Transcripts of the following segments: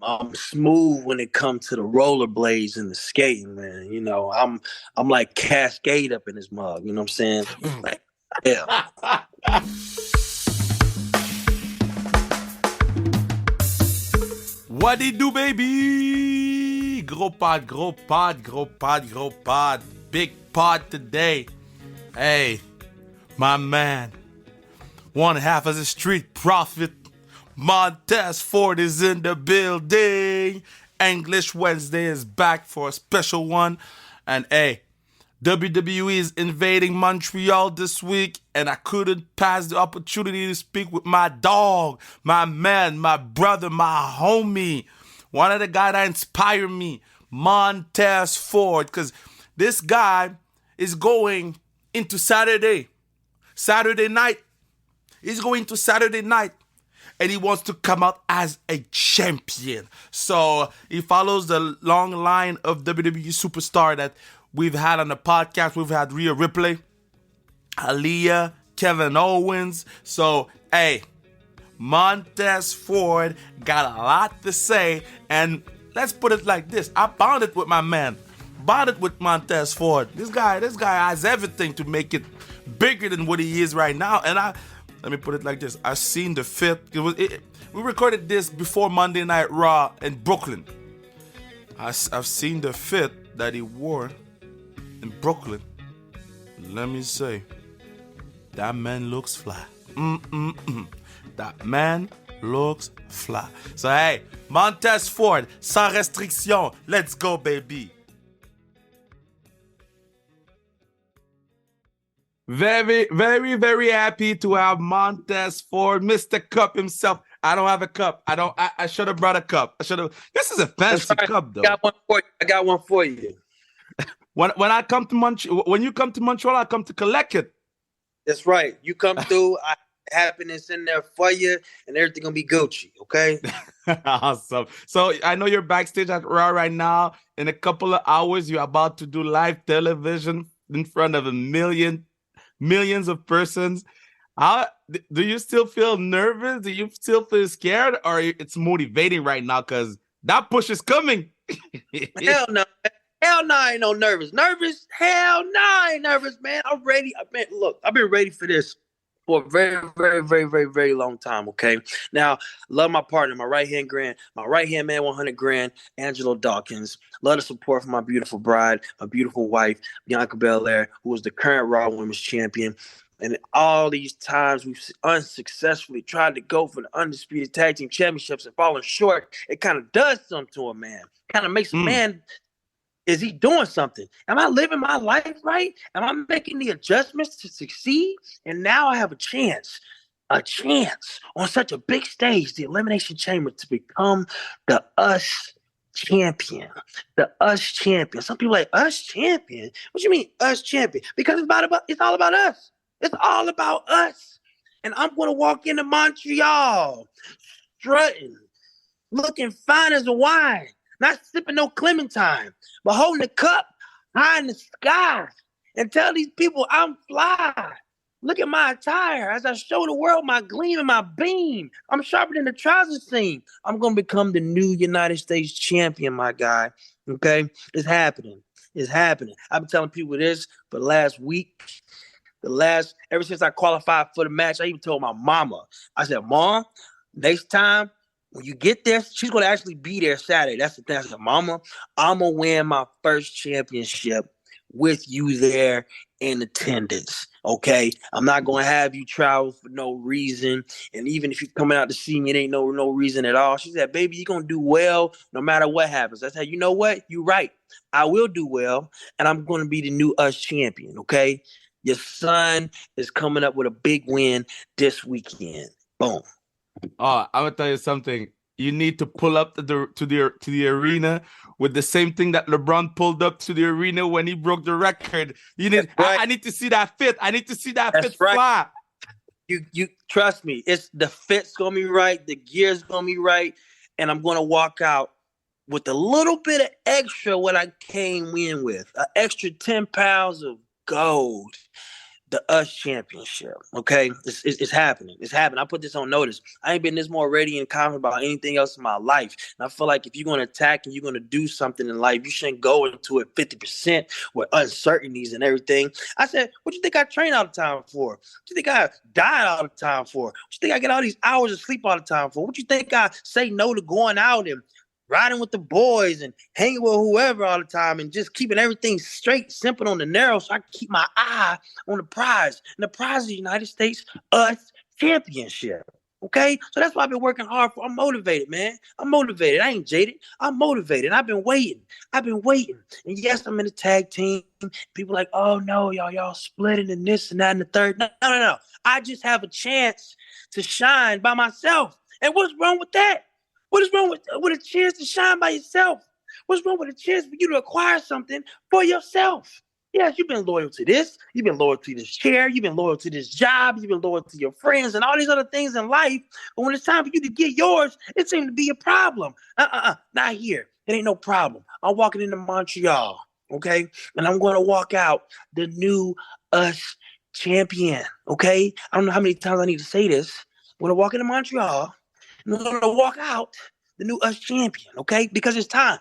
I'm smooth when it comes to the rollerblades and the skating, man. I'm like Cascade up in his mug. You know what I'm saying? Like, yeah. What it do, baby? Gros pod, gros pod, gros pod, gros pod. Big pod today. Hey, my man. One half of the street prophet. Montez Ford is in the building. English Wednesday is back for a special one. And hey, WWE is invading Montreal this week, and I couldn't pass the opportunity to speak with my dog, my man, my brother, my homie, one of the guys that inspired me, Montez Ford, because this guy is going into Saturday night. He's going to Saturday night, and he wants to come out as a champion. So he follows the long line of WWE Superstar that we've had on the podcast. We've had Rhea Ripley, Elias, Kevin Owens. So, hey, Montez Ford got a lot to say. And let's put it like this. I bonded with my man. Bonded with Montez Ford. This guy has everything to make it bigger than what he is right now. And let me put it like this. I've seen the fit. We recorded this before Monday Night Raw in Brooklyn. I've seen the fit that he wore in Brooklyn. Let me say, that man looks fly. That man looks fly. So hey, Montez Ford, sans restriction. Let's go, baby. Very, very, very happy to have Montez Ford, Mr. Cup himself. I don't have a cup. I should have brought a cup. This is a fancy cup, though. I got one for you. When I come to when you come to Montreal, I come to collect it. That's right. You come through, I happiness in there for you, and everything gonna be Gucci. Okay. Awesome. So I know you're backstage at Raw right now. In a couple of hours, you're about to do live television in front of millions of persons. Do you still feel nervous? Do you still feel scared, or it's motivating right now because that push is coming? Hell no. Hell no, I ain't no nervous. Nervous? Hell no, I ain't nervous, man. I'm ready. I've been ready for this for a very, very, very, very, very long time, okay? Now, love my partner, my right-hand man, 100 grand, Angelo Dawkins. Love the support from my beautiful bride, my beautiful wife, Bianca Belair, who is the current Raw Women's Champion. And all these times we've unsuccessfully tried to go for the Undisputed Tag Team Championships and falling short, it kind of does something to a man. Kind of makes a man... Is he doing something? Am I living my life right? Am I making the adjustments to succeed? And now I have a chance on such a big stage, the Elimination Chamber, to become the US champion. The US champion. Some people are like, US champion? What do you mean, US champion? Because it's all about us. It's all about us. And I'm going to walk into Montreal strutting, looking fine as a wine. Not sipping no Clementine, but holding the cup high in the sky and tell these people I'm fly. Look at my attire as I show the world my gleam and my beam. I'm sharper than the trouser seam. I'm going to become the new United States champion, my guy. Okay? It's happening. It's happening. I've been telling people this for the last week. Ever since I qualified for the match, I even told my mama. I said, Mom, next time, when you get there, she's going to actually be there Saturday. That's the thing. I said, Mama, I'm going to win my first championship with you there in attendance, okay? I'm not going to have you travel for no reason. And even if you're coming out to see me, it ain't no reason at all. She said, baby, you're going to do well no matter what happens. I said, you know what? You're right. I will do well, and I'm going to be the new US champion, okay? Your son is coming up with a big win this weekend. Boom. Oh, I'm gonna tell you something. You need to pull up to the arena with the same thing that LeBron pulled up to the arena when he broke the record. I need to see that fit. I need to see that fit fly. You trust me. It's the fit's gonna be right, the gear's gonna be right, and I'm gonna walk out with a little bit of extra what I came in with, an extra 10 pounds of gold. the US Championship. Okay, it's happening. It's happening. I put this on notice. I ain't been this more ready and confident about anything else in my life. And I feel like if you're going to attack and you're going to do something in life, you shouldn't go into it 50% with uncertainties and everything. I said, what you think I train all the time for? What you think I diet all the time for? What you think I get all these hours of sleep all the time for? What you think I say no to going out and riding with the boys and hanging with whoever all the time and just keeping everything straight, simple on the narrow so I can keep my eye on the prize. And the prize is the United States US Championship. Okay? So that's why I've been working hard for. I'm motivated, man. I'm motivated. I ain't jaded. I'm motivated. I've been waiting. And yes, I'm in a tag team. People are like, oh no, y'all splitting and this and that and the third. No. I just have a chance to shine by myself. And what's wrong with that? What is wrong with a chance to shine by yourself? What's wrong with a chance for you to acquire something for yourself? Yes, you've been loyal to this. You've been loyal to this chair. You've been loyal to this job. You've been loyal to your friends and all these other things in life. But when it's time for you to get yours, it seems to be a problem. Not here. It ain't no problem. I'm walking into Montreal, okay? And I'm going to walk out the new US champion, okay? I don't know how many times I need to say this. I'm going to walk into Montreal. I'm going to walk out the new US champion, okay? Because it's time,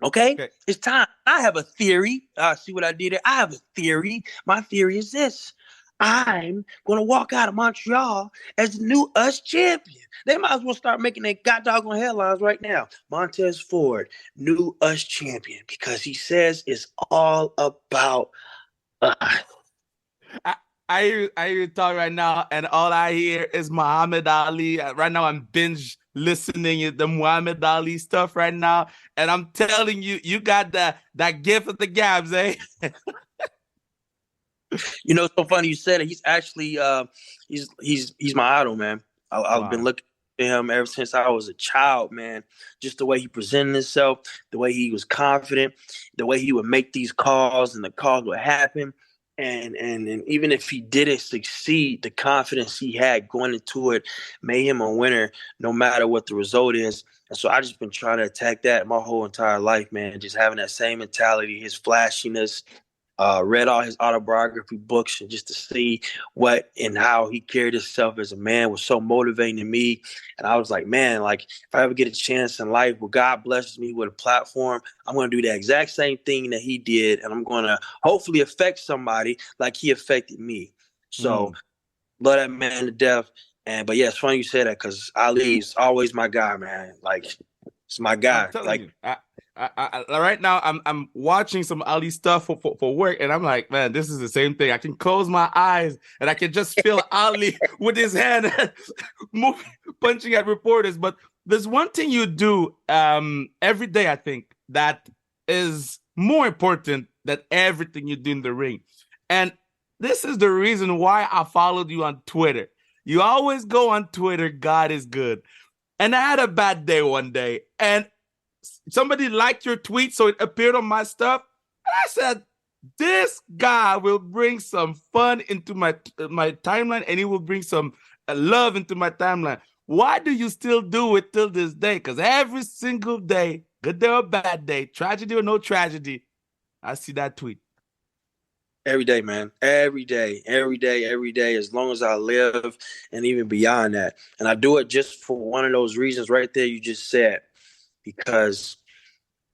okay? It's time. I have a theory. See what I did there? I have a theory. My theory is this. I'm going to walk out of Montreal as the new US champion. They might as well start making their doggone headlines right now. Montez Ford, new US champion, because he says it's all about us. I hear you talk right now, and all I hear is Muhammad Ali. Right now, I'm binge listening to the Muhammad Ali stuff right now, and I'm telling you, you got that gift of the gabs, eh? You know, it's so funny you said it. He's actually he's my idol, man. I've been looking at him ever since I was a child, man. Just the way he presented himself, the way he was confident, the way he would make these calls, and the calls would happen. And even if he didn't succeed, the confidence he had going into it made him a winner no matter what the result is. And so I just been trying to attack that my whole entire life, man, just having that same mentality, his flashiness, read all his autobiography books and just to see what and how he carried himself as a man was so motivating to me. And I was like, man, like if I ever get a chance in life where God blesses me with a platform, I'm going to do the exact same thing that he did. And I'm going to hopefully affect somebody like he affected me. So love that man to death. But yeah, it's funny you say that because Ali is always my guy, man. Like it's my guy. Like you, right now, I'm watching some Ali stuff for work, and I'm like, man, this is the same thing. I can close my eyes, and I can just feel Ali with his hand moving, punching at reporters. But there's one thing you do every day, I think, that is more important than everything you do in the ring. And this is the reason why I followed you on Twitter. You always go on Twitter, God is good. And I had a bad day one day, and somebody liked your tweet, so it appeared on my stuff. And I said, this guy will bring some fun into my timeline, and he will bring some love into my timeline. Why do you still do it till this day? Because every single day, good day or bad day, tragedy or no tragedy, I see that tweet. Every day, man. Every day, as long as I live and even beyond that. And I do it just for one of those reasons right there you just said, because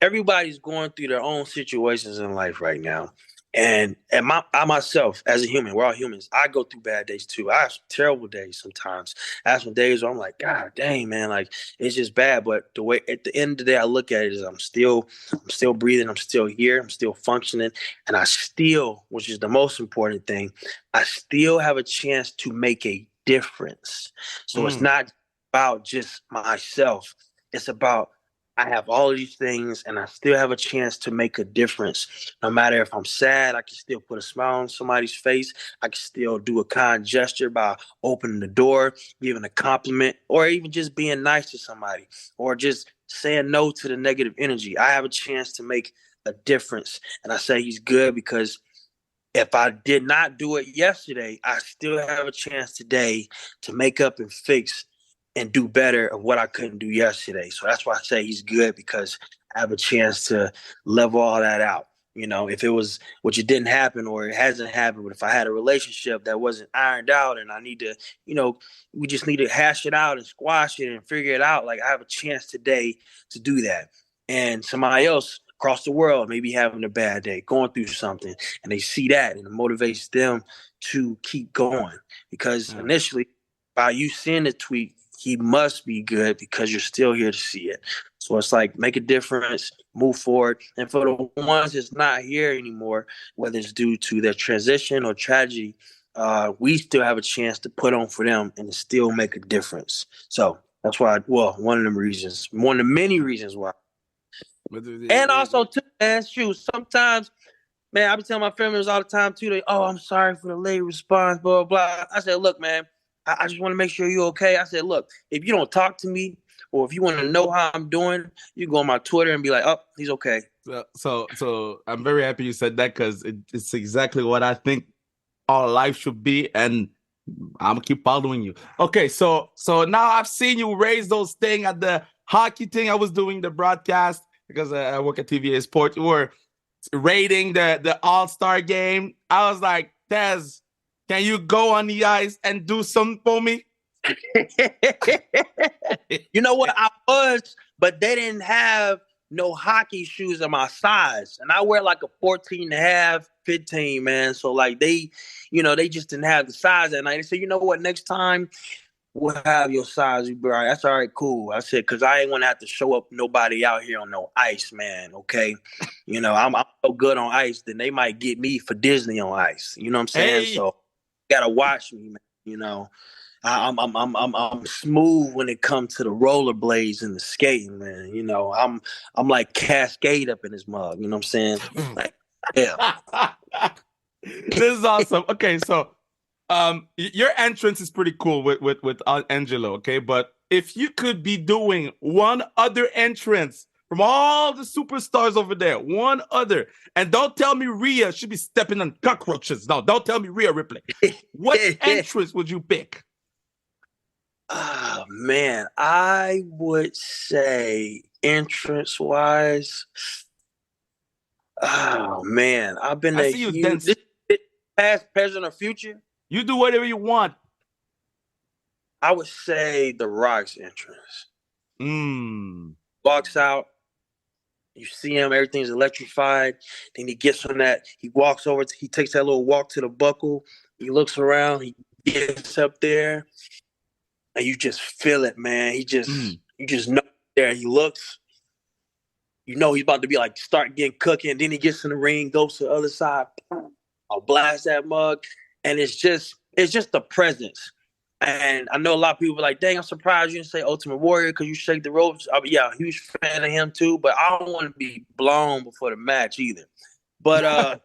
everybody's going through their own situations in life right now. And I myself, as a human, we're all humans. I go through bad days too. I have some terrible days sometimes. I have some days where I'm like, God dang, man, like it's just bad. But the way at the end of the day I look at it is I'm still breathing, I'm still here, I'm still functioning, and I still, which is the most important thing, I still have a chance to make a difference. So it's not about just myself. It's about I have all of these things and I still have a chance to make a difference. No matter if I'm sad, I can still put a smile on somebody's face. I can still do a kind gesture by opening the door, giving a compliment, or even just being nice to somebody, or just saying no to the negative energy. I have a chance to make a difference. And I say he's good because if I did not do it yesterday, I still have a chance today to make up and fix and do better of what I couldn't do yesterday. So that's why I say he's good, because I have a chance to level all that out. If it was which it didn't happen or it hasn't happened, but if I had a relationship that wasn't ironed out and I need to, we just need to hash it out and squash it and figure it out. Like I have a chance today to do that. And somebody else across the world maybe having a bad day, going through something, and they see that and it motivates them to keep going. Because initially, by you seeing the tweet, he must be good because you're still here to see it. So it's like make a difference, move forward. And for the ones that's not here anymore, whether it's due to their transition or tragedy, we still have a chance to put on for them and still make a difference. So that's why, one of the reasons, one of the many reasons why. And also, too, man, sometimes, man, I be telling my family members all the time, too, I'm sorry for the late response, blah, blah. I said, look, man, I just want to make sure you're okay. I said, look, if you don't talk to me or if you want to know how I'm doing, you go on my Twitter and be like, oh, he's okay. So I'm very happy you said that because it's exactly what I think our life should be. And I'm going to keep following you. Okay, so now I've seen you raise those things at the hockey thing. I was doing the broadcast because I work at TVA Sports. You were rating the All-Star game. I was like, Tez, can you go on the ice and do something for me? You know what? I was, but they didn't have no hockey shoes in my size. And I wear like a 14 and a half, 15, man. So like they just didn't have the size that night. They said, you know what, next time we'll have your size. You be all right. That's all right, cool. I said, because I ain't want to have to show up nobody out here on no ice, man, okay? I'm so good on ice, then they might get me for Disney on ice. You know what I'm saying? Hey. So you gotta watch me, man, I'm smooth when it comes to the rollerblades and the skating, man. I'm like Cascade up in his mug. You know what I'm saying? Like, yeah. This is awesome. Okay, so your entrance is pretty cool with Angelo. Okay, but if you could be doing one other entrance from all the superstars over there, one other, and don't tell me Rhea should be stepping on cockroaches. No, don't tell me Rhea Ripley. What entrance would you pick? Oh, man, I would say entrance-wise, oh, man, I've been I see you dance. Past, present, or future? You do whatever you want. I would say The Rock's entrance. Walks out, you see him, everything's electrified, then he gets on that, he walks over, he takes that little walk to the buckle, he looks around, he gets up there, and you just feel it, man. You just know there. He looks, he's about to be like start getting cooking. And then he gets in the ring, goes to the other side. I'll blast that mug, and it's just the presence. And I know a lot of people are like, dang, I'm surprised you didn't say Ultimate Warrior because you shake the ropes. Huge fan of him too, but I don't want to be blown before the match either. But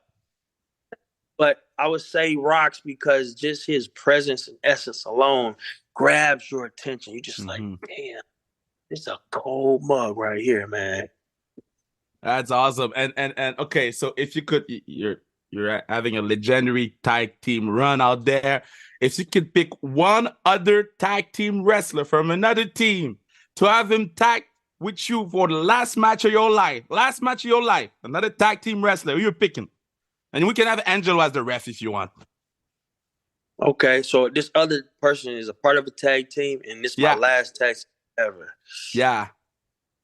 but I would say Rocks because just his presence and essence alone grabs your attention. You're just like, damn, it's a cold mug right here, man. That's awesome. And okay, so if you could, you're having a legendary tag team run out there. If you could pick one other tag team wrestler from another team to have him tag with you for the last match of your life, another tag team wrestler, who you're picking? And we can have Angelo as the ref if you want. Okay, so this other person is a part of a tag team, and this is my last tag ever. Yeah.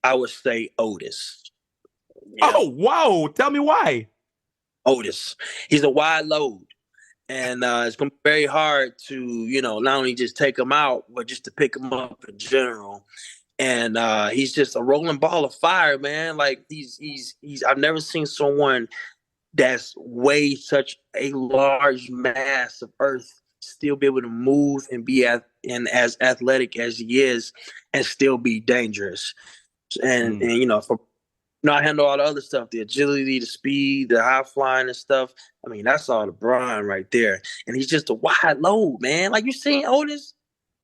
I would say Otis. Yeah. Oh, wow. Tell me why. Otis. He's a wide load, and it's going to be very hard to, not only just take him out, but just to pick him up in general. And he's just a rolling ball of fire, man. Like, he's I've never seen someone that's weighed such a large mass of earth still be able to move and be as athletic as he is and still be dangerous. And I handle all the other stuff, the agility, the speed, the high flying and stuff. I mean, that's all the Brian right there. And he's just a wide load, man. Like, you seen Otis?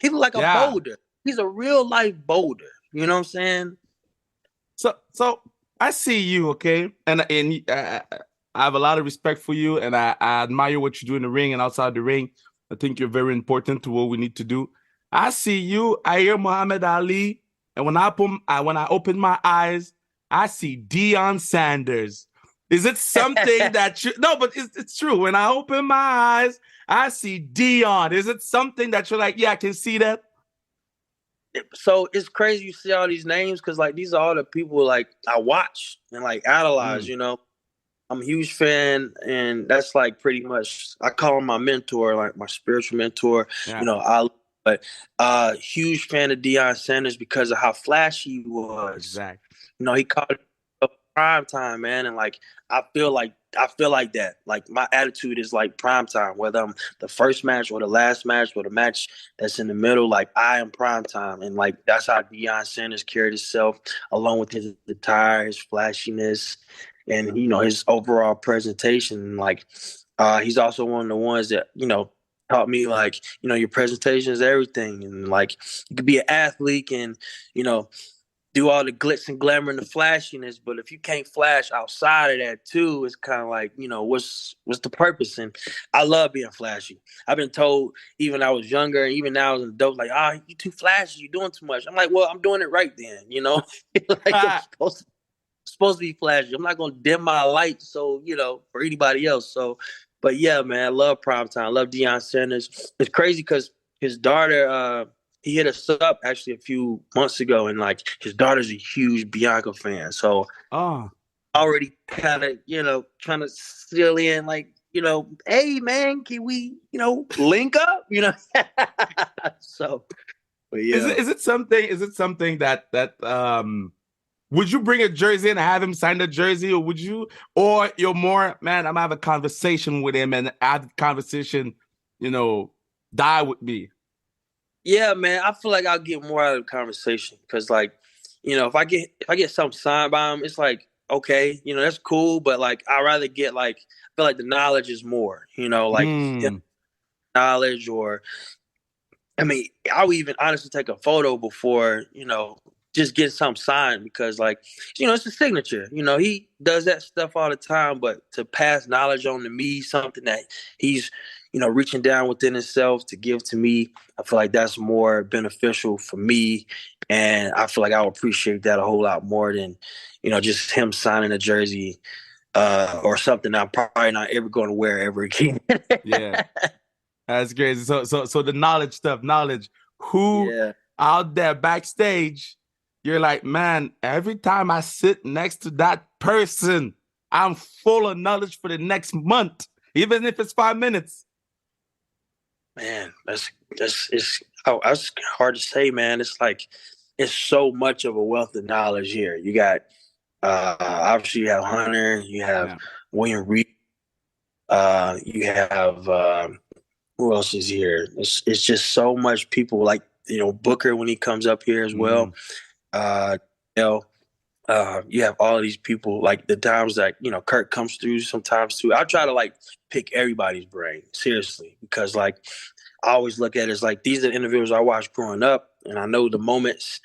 He look like a boulder. He's a real life boulder. You know what I'm saying? So I see you, okay? And I have a lot of respect for you, and I admire what you do in the ring and outside the ring. I think you're very important to what we need to do. I see you. I hear Muhammad Ali, and when I open my eyes, I see Deion Sanders. Is it something that you, no, but it's true. When I open my eyes, I see Dion. Is it something that you're like, yeah, I can see that? So it's crazy you see all these names because like these are all the people like I watch and like idolize, you know. I'm a huge fan, and that's like pretty much I call him my mentor, like my spiritual mentor. Yeah. You know, but huge fan of Deion Sanders because of how flashy he was. Exactly. You know, he called it a prime time, man, and like I feel like that. Like my attitude is like prime time, whether I'm the first match or the last match or the match that's in the middle. Like I am prime time, and like that's how Deion Sanders carried himself, along with his attire, his flashiness, and you know his overall presentation. Like he's also one of the ones that taught me like your presentation is everything, and like you could be an athlete and do all the glitz and glamour and the flashiness, but if you can't flash outside of that too, it's kind of like what's the purpose? And I love being flashy. I've been told even when I was younger, and even now as an adult, like you too flashy, you doing too much. I'm like, well, I'm doing it right then, like I'm supposed to be flashy. I'm not gonna dim my light so for anybody else. So but yeah, man, I love primetime. I love Deion Sanders. It's crazy because his daughter he hit us up actually a few months ago, and like his daughter's a huge Bianca fan. So already kind of trying to seal in like, hey man, can we, link up? So but yeah. Is it something that would you bring a jersey and have him sign the jersey, or you're more, man, I'm gonna have a conversation with him and have the conversation, die with me? Yeah, man, I feel like I'll get more out of the conversation because, like, if I get something signed by him, it's like, okay, that's cool, but like I'd rather get like I feel like the knowledge is more, like knowledge, or I mean, I would even honestly take a photo before, just get something signed because, like, it's a signature. He does that stuff all the time, but to pass knowledge on to me, something that he's reaching down within himself to give to me, I feel like that's more beneficial for me. And I feel like I would appreciate that a whole lot more than, just him signing a jersey or something I'm probably not ever going to wear ever again. Yeah, that's crazy. So the knowledge, who out there backstage, you're like, man, every time I sit next to that person, I'm full of knowledge for the next month, even if it's 5 minutes. Man, that's hard to say, man. It's like it's so much of a wealth of knowledge here. You got obviously you have Hunter, you have William Reed, you have who else is here? It's just so much people, like Booker when he comes up here as well. You have all of these people, like the times that Kurt comes through sometimes too. I try to like pick everybody's brain seriously because like I always look at it as like these are the individuals I watched growing up, and I know the moments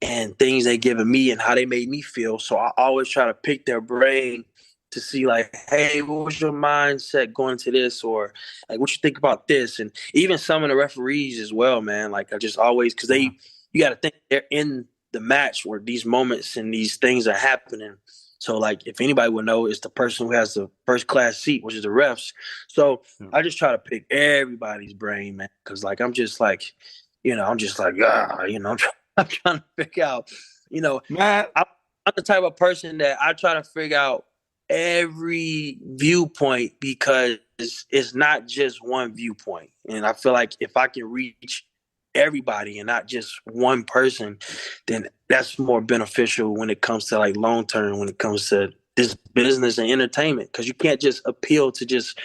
and things they given me and how they made me feel. So I always try to pick their brain to see like, hey, what was your mindset going into this, or like what you think about this, and even some of the referees as well, man. Like I just always because you got to think they're in the match where these moments and these things are happening. So like if anybody would know, it's the person who has the first class seat, which is the refs. So I just try to pick everybody's brain, man, because like I'm just like I'm trying to figure out, man. I'm the type of person that I try to figure out every viewpoint because it's not just one viewpoint, and I feel like if I can reach everybody and not just one person, then that's more beneficial when it comes to like long term, when it comes to this business and entertainment, because you can't just appeal to just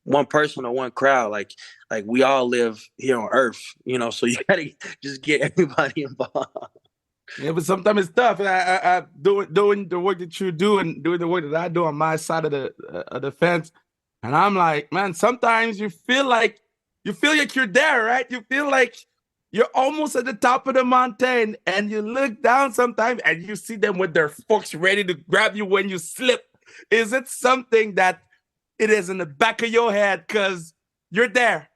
one person or one crowd. Like we all live here on earth, so you gotta just get everybody involved. Yeah, but sometimes it's tough. I doing the work that you do and doing the work that I do on my side of the fence, and I'm like, man, sometimes you feel like you're there, right? You feel like you're almost at the top of the mountain, and you look down sometimes and you see them with their forks ready to grab you when you slip. Is it something that it is in the back of your head because you're there,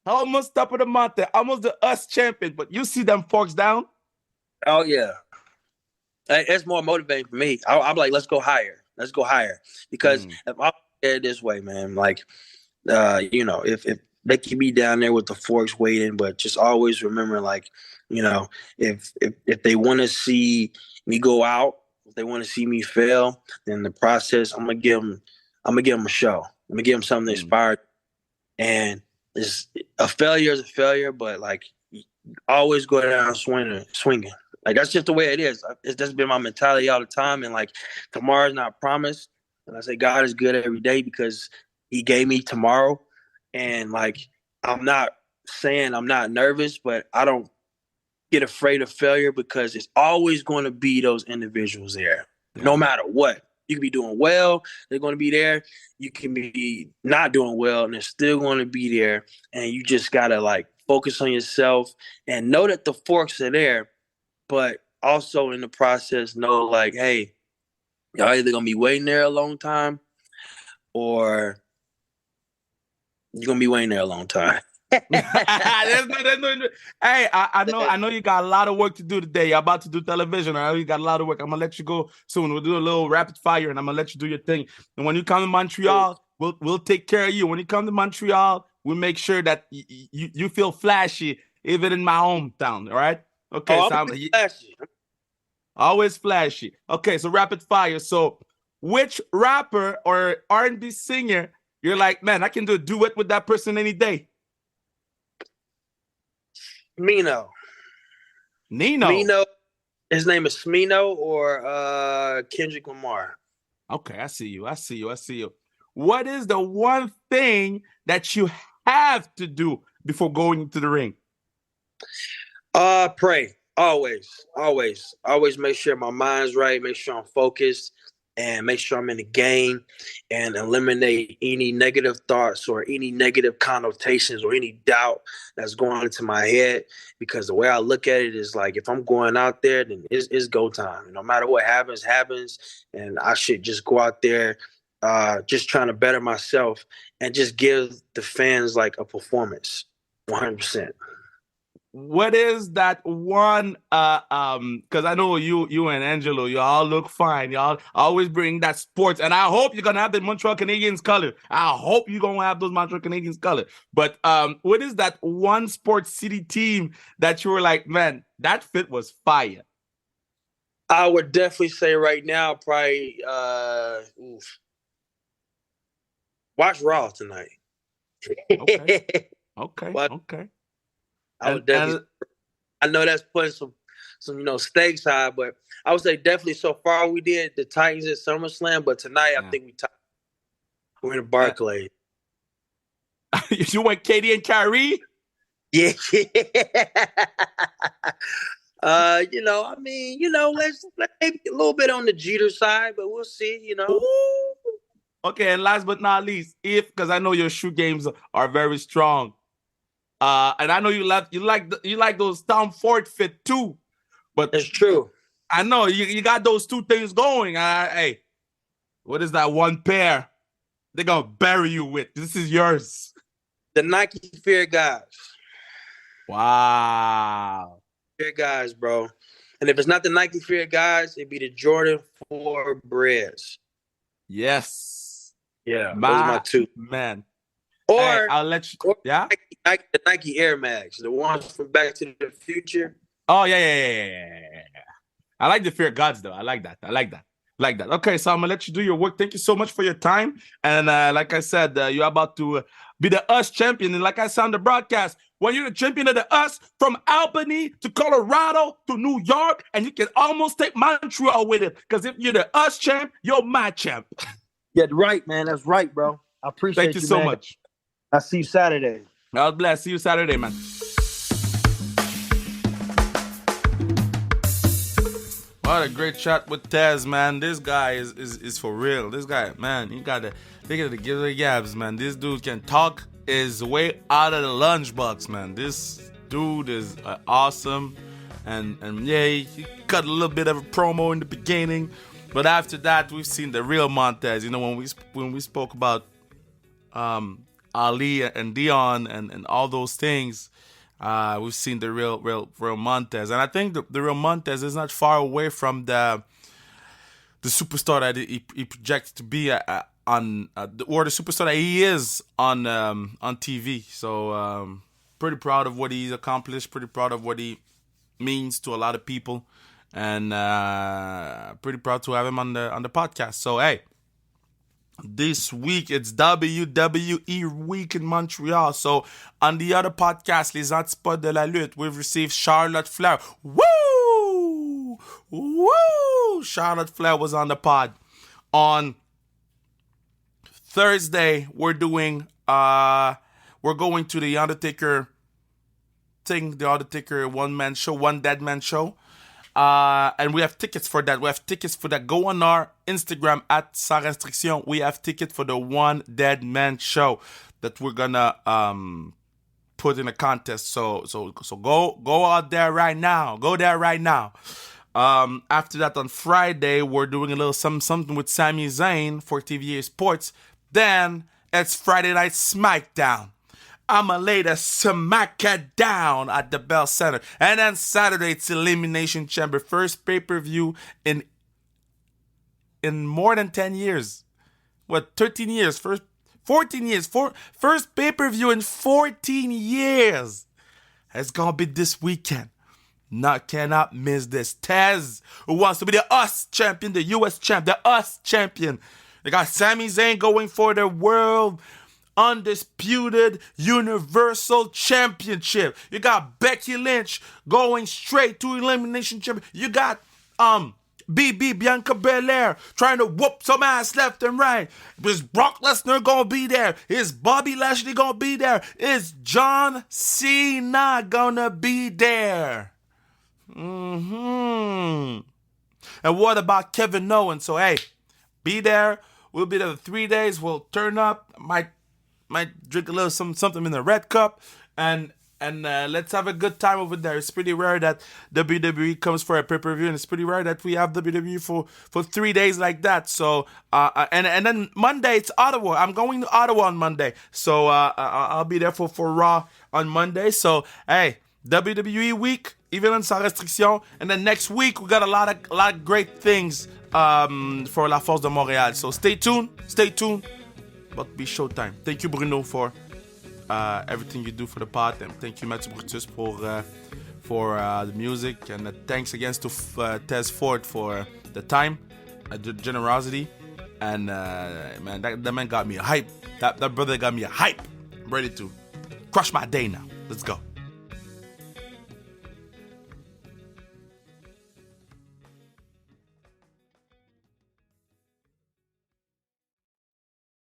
almost top of the mountain, almost the US champion, but you see them forks down? Oh yeah, it's more motivating for me. I'm like, let's go higher. Let's go higher. Because if I look at it this way, man, like, if they can be down there with the forks waiting, but just always remember, like, if they want to see me go out, if they want to see me fail, then the process, I'm gonna give them a show. I'm gonna give them something to inspire. And a failure is a failure, but like, always go down swinging. Like, that's just the way it is. It's just been my mentality all the time. And like, tomorrow's not promised. And I say God is good every day because He gave me tomorrow. And like, I'm not saying I'm not nervous, but I don't get afraid of failure because it's always going to be those individuals there, no matter what. You can be doing well, they're going to be there. You can be not doing well, and they're still going to be there. And you just got to like focus on yourself and know that the forks are there, but also in the process know like, hey, y'all either going to be waiting there a long time or you're going to be waiting there a long time. Hey, I know you got a lot of work to do today. You're about to do television. I know you got a lot of work. I'm gonna let you go soon. We'll do a little rapid fire, and I'm gonna let you do your thing. And when you come to Montreal, we'll take care of you. When you come to Montreal, we'll make sure that you feel flashy, even in my hometown. All right? Okay. Oh, so flashy. Always flashy. Okay. So rapid fire. So, which rapper or R&B singer you're like, man, I can do a duet with that person any day? Nino. His name is Smino or Kendrick Lamar. Okay, I see you. What is the one thing that you have to do before going into the ring? Pray. Always make sure my mind's right, make sure I'm focused, and make sure I'm in the game and eliminate any negative thoughts or any negative connotations or any doubt that's going into my head. Because the way I look at it is like, if I'm going out there, then it's go time. No matter what happens. And I should just go out there just trying to better myself and just give the fans like a performance 100%. What is that one? Because I know you and Angelo, you all look fine. Y'all always bring that sports, and I hope you're gonna have the Montreal Canadiens color. I hope you're gonna have those Montreal Canadiens color. But what is that one sports city team that you were like, man, that fit was fire? I would definitely say right now, probably watch Raw tonight. Okay. I would definitely. I know that's putting some stakes high, but I would say definitely so far we did the Titans at SummerSlam, but tonight I think we're in a Barclays. You went Katie and Kyrie? Yeah. Let's maybe a little bit on the Jeter side, but we'll see. Ooh. Okay, and last but not least, because I know your shoe games are very strong. And I know you like those Tom Ford fit too, but it's true. I know you got those two things going. Hey, what is that one pair they're gonna bury you with? This is yours. The Nike Fear Guys. Wow. Fear Guys, bro. And if it's not the Nike Fear Guys, it'd be the Jordan 4 Breads. Yes. Yeah, those are my two. Man. Or hey, I'll let you. Yeah. The Nike Air Max, the ones from Back to the Future. Oh yeah. I like the Fear Gods though. I like that. Okay, so I'm gonna let you do your work. Thank you so much for your time. And like I said, you're about to be the US champion. And like I said on the broadcast, when you're the champion of the US, from Albany to Colorado to New York, and you can almost take Montreal with it. Because if you're the US champ, you're my champ. Yeah, right, man. That's right, bro. I appreciate you. Thank you so much. I'll see you Saturday. God bless. See you Saturday, man. What a great chat with Tez, man. This guy is for real. This guy, man, they gotta give the gabs, man. This dude can talk his way out of the lunchbox, man. This dude is awesome. And yeah, he cut a little bit of a promo in the beginning. But after that, we've seen the real Montez. When we spoke about Ali and Dion and all those things, we've seen the real Montez. And I think the real Montez is not far away from the the superstar that he projects to be on or the superstar that he is on TV. So pretty proud of what he's accomplished. Pretty proud of what he means to a lot of people, and pretty proud to have him on the podcast. So hey, this week it's WWE week in Montreal. So on the other podcast, Les Antipodes de la Lutte, we've received Charlotte Flair. Woo! Woo! Charlotte Flair was on the pod. On Thursday, we're going to the Undertaker thing, the Undertaker one dead man show. And we have tickets for that. Go on our Instagram at Sans Restriction. We have tickets for the One Dead Man show that we're gonna put in a contest. So go out there right now. Go there right now. After that, on Friday, we're doing a little something with Sami Zayn for TVA Sports. Then it's Friday Night SmackDown. I'ma lay the smacker down at the Bell Center. And then Saturday, it's Elimination Chamber. First pay-per-view in more than 10 years. 13 years? 14 years. First pay-per-view in 14 years. It's gonna be this weekend. Cannot miss this. Tez, who wants to be the US champion, the US champ, the US champion. They got Sami Zayn going for the world undisputed Universal Championship. You got Becky Lynch going straight to Elimination Chamber. You got Bianca Belair trying to whoop some ass left and right. Is Brock Lesnar gonna be there? Is Bobby Lashley gonna be there? Is John Cena gonna be there? And what about Kevin Owens? So hey, be there. We'll be there for 3 days. We'll turn up. Might drink a little something in the red cup, and let's have a good time over there. It's pretty rare that WWE comes for a pay-per-view, and it's pretty rare that we have WWE for 3 days like that. So and then Monday it's Ottawa. I'm going to Ottawa on Monday, so I'll be there for Raw on Monday. So hey, WWE week, even on Sans Restriction, and then next week we got a lot of great things for La Force de Montréal. So stay tuned. About to be showtime. Thank you, Bruno, for everything you do for the pod, and thank you, Mathieu Brutus, for the music, and thanks again to Tez Ford for the time, the generosity, and man, that man got me a hype. That brother got me a hype. I'm ready to crush my day now. Let's go.